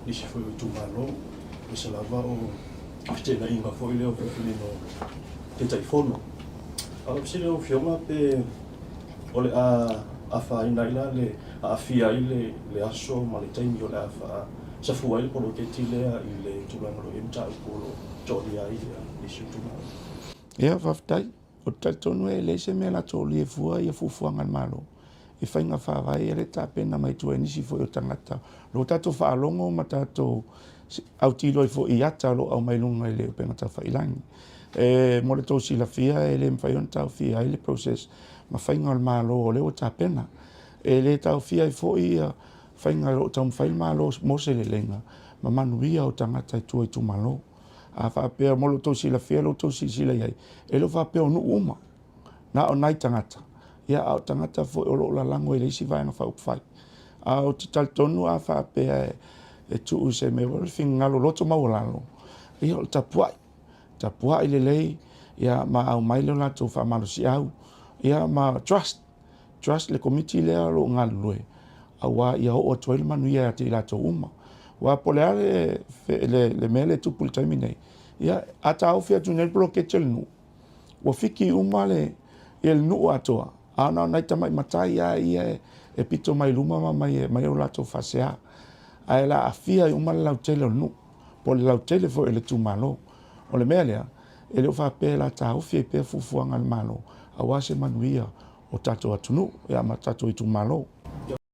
Isi foi tu malo, isi lava o te na inga foi leo fili no te telefono. Ala pisi leo fioma pe ole a fa ina le a fia le aso ma le taimi ole a fa sa fuai po lo ke tilea I le tulanga lo emta ko lo jodi ai isi tu malo. Ia whaftai, o tatonu le se me la tōli fua ia fufuanga malo. I whainga whawai e le tāpena mai tua nisi fo o tangata. Lo tato whaalongo ma tato au tilo fo I ata lo au mai lunga I le pengata whailangi. Mo le tōsi la fia e le mwhaion tau fia I le process ma whainga o le malo o le o tāpena. E le tau fia I fo I whainga o tau mwhail malo mo se le lenga. Ma manuia o tangata I tua I tu malo. A whapea mo lo tōsi la fia lo tōsi sila iai. E lo whapea o nu uma. Na o nai tangata. Ia au tangata fo o lo la lango I le isi vaenga whai. A o te taltonu a whapea e tuu se me wale whingalo loto maulalo. Ia o tapuai. Tapuai le lei. Ia ma au maile la tō whamalo si au. Ia ma trust. Trust le komiti lea lo ngalue. A wā ia o tuaile manu ia te la tō uma. Wa pole ale le mele tu pul taimine ia ata au fia tu nel bloke telnu wa fiki umale el nu atoa ana na tamai matai ia e pito mai luma mai o lato fasea ai la afia umale la tele nu pole la tele fo ele tu malo o le mele ele fa pe la ta au fia pe fufuanga malo awase manuia o tato atunu ia ma tato I tu malo